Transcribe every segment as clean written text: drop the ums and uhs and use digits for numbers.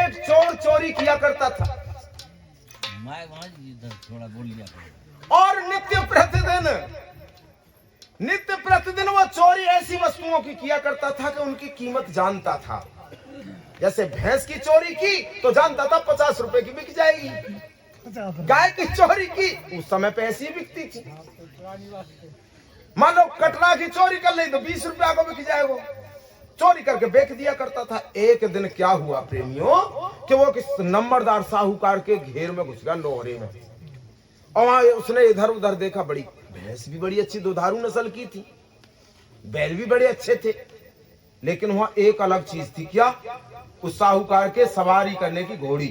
एक चोर चोरी किया करता था थोड़ा बोल लिया और नित्य प्रतिदिन वो चोरी ऐसी वस्तुओं की किया करता था कि उनकी कीमत जानता था। जैसे भैंस की चोरी की तो जानता था 50 रुपए की बिक जाएगी, गाय की चोरी की उस समय पे ऐसी बिकती थी। मान लो कटरा की चोरी कर ली तो 20 रुपया को बिक जाएगा, चोरी करके बेच दिया करता था। एक दिन क्या हुआ प्रेमियों कि वो किस नंबरदार साहूकार के घेर में घुस गया लोहरे में, और उसने इधर उधर देखा, बड़ी भैंस भी बड़ी अच्छी दुधारू नस्ल की थी, बैल भी बड़े अच्छे थे, लेकिन वहां एक अलग चीज थी। क्या? उस साहूकार के सवारी करने की घोड़ी।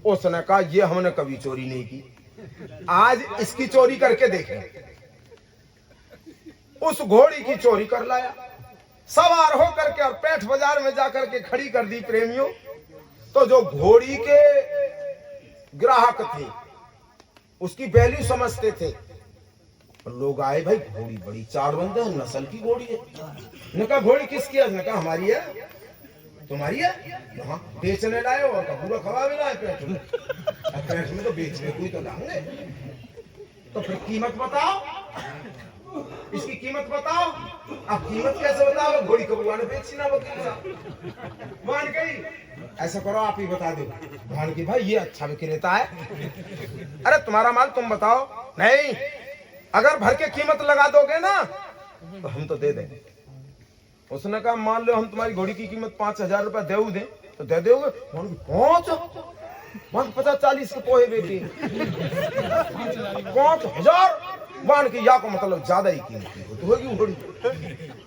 उसने कहा ये हमने कभी चोरी नहीं की, आज इसकी चोरी करके देखें। उस घोड़ी की चोरी कर लाया, सवार हो करके और पेठ बाजार में जाकर के खड़ी कर दी प्रेमियों। तो जो घोड़ी के ग्राहक थे उसकी वैल्यू समझते थे, लोग आए, भाई घोड़ी बड़ी चारबंद है, नस्ल की घोड़ी है। ने कहा घोड़ी किसकी है? ने कहा हमारी है। तुम्हारी है? हाँ, बेचने लाए और पूरा खवा भी लाए पेट में तो बेचने कोई तो लाएंगे, तो फिर कीमत बताओ, इसकी कीमत बताओ। अब कीमत कैसे बताओ? घोड़ी को बुआ ने बेची ना, वकील साहब मान गई। ऐसा करो आप ही बता दो। मान की भाई ये अच्छा विक्रेता है। अरे तुम्हारा माल तुम बताओ। नहीं, अगर भर के कीमत लगा दोगे ना तो हम तो दे देंगे। उसने कहा मान लो हम तुम्हारी घोड़ी की कीमत 5,000 रुपया दें तो दे दोगे? 50-40 के पोहे बेटे 5,000 मान की, या को मतलब ज्यादा ही कीमत होगी घोड़ी,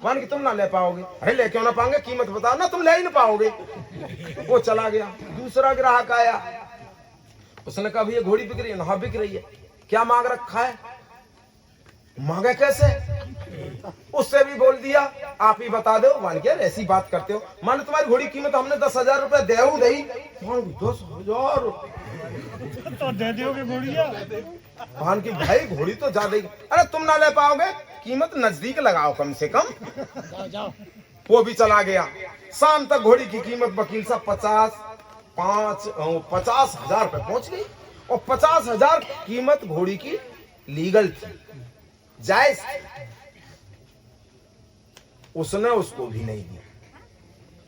मान की तुम ना ले पाओगे। अरे ले क्यों ना पाओगे? कीमत बताओ ना, तुम ले ही ना पाओगे। वो चला गया। दूसरा ग्राहक आया, उसने कहा भैया घोड़ी बिक रही है? हाँ बिक रही है। क्या मांग रखा है? मांगे कैसे? उससे भी बोल दिया आप ही बता दो। मान के ऐसी बात करते हो? मान तुम्हारी घोड़ी कीमत हमने 10,000 रुपए देऊ दही। 10,000 तो दे दोगे घोड़िया? मान की भाई घोड़ी तो ज्यादा ही। अरे तुम ना ले पाओगे, कीमत नजदीक लगाओ कम से कम। जाओ। वो भी चला गया। शाम तक घोड़ी की कीमत वकील साहब 50,000 रुपए पहुंच गई, और 50,000 कीमत घोड़ी की लीगल थी, जायज थी। उसने उसको भी नहीं दिया।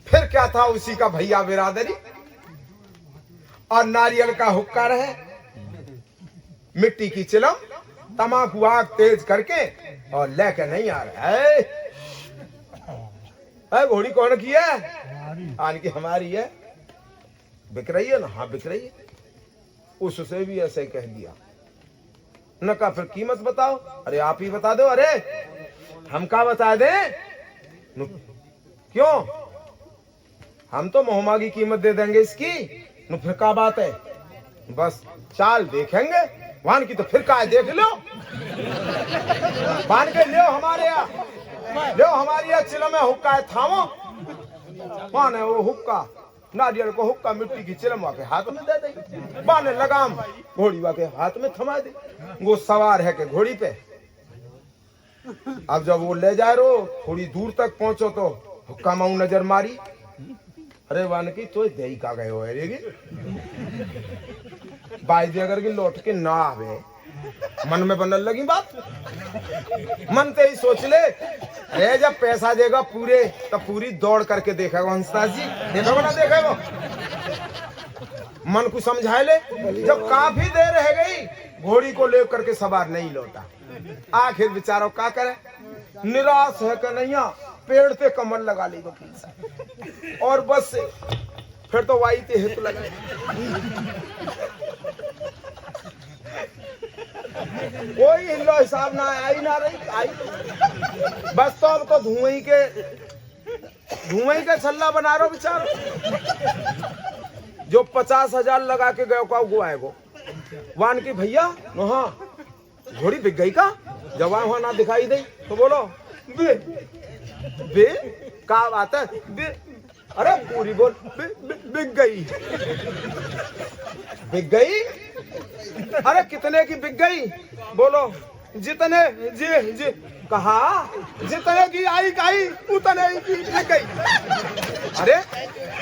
फिर क्या था? उसी का भैया बिरादरी और नारियल का हुक्का रहे, मिट्टी की चिलम, तमाकू आग तेज करके और लेकर नहीं आ रहा है। घोड़ी कौन की है? आन की हमारी है। बिक रही है ना? हाँ बिक रही है। उससे भी ऐसे कह दिया। न कहा फिर कीमत बताओ। अरे आप ही बता दो। अरे हम क्या बता दें? क्यों? हम तो मोहमा की कीमत दे देंगे इसकी। फिर क्या बात है? बस चाल देखेंगे। वान की तो फिर का देख लो, मान के लियो हमारे यहाँ, लियो हमारी यहाँ चिलम में हुक्का है, थामो। मान है वो हुक्का, नारियल को हुक्का मिट्टी की चिलम वाके हाथ में दे दे, बाने लगाम घोड़ी वाके हाथ में थमा दे। वो सवार है के घोड़ी पे। अब जब वो ले जा रो, थोड़ी दूर तक पहुंचो तो हुक्का माऊ नजर मारी। अरे वान की तो दही का गए हो बाई दे, अगर की लौट के ना आवे, मन में बनने लगी बात। मन ते ही सोच ले, अरे जब पैसा देगा पूरे तब पूरी दौड़ करके देखेगा हंसराज जी, देखोगे ना देखेगा। मन को समझा ले। जब काफी देर रह गई, घोड़ी को ले करके सवार नहीं लौटा। आखिर बेचारो क्या करे, निराश है कन्हैया, पेड़ पे कमर लगा ली वकील साहब, और बस से फिर तो वाई ते हित लगा। कोई हिल्लो हिसाब ना आई ना रही आई, बस तो अब तो धुएं के छल्ला बना रहा बेचारा। जो 50,000 लगा के गयो का वो आएगो। वान की भैया हाँ घोड़ी बिक गई का? जब वहां ना दिखाई दे तो बोलो बे बे का बात है बे? अरे पूरी बोल बिक गई। बिक गई? अरे कितने की बिक गई? बोलो जितने जी जी कहा, जितने की आई उतने की बिक गई। अरे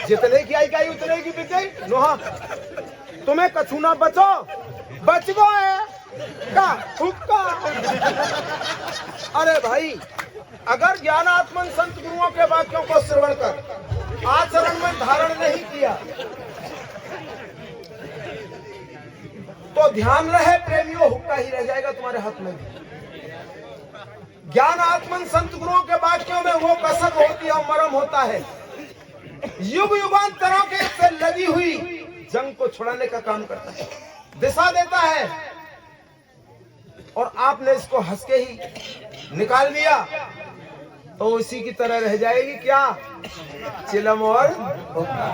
जितने की आई गई उतने की बिक गई नोहा। तुम्हें कछु ना बचो, बच गए का हुक्का। अरे भाई, अगर ज्ञानात्मन संत गुरुओं के वाक्यों को श्रवण कर आचरण में धारण नहीं किया तो ध्यान रहे प्रेमियों, हुक्का ही रह जाएगा तुम्हारे हाथ में। ज्ञान आत्मन संत गुरुओं के वाक्यों में वो कसक होती है और मरम होता है, युग युगांतरों के से लगी हुई जंग को छुड़ाने का काम करता है, दिशा देता है। और आपने इसको हंस के ही निकाल दिया तो उसी की तरह रह जाएगी क्या, चिलम और हुक्का।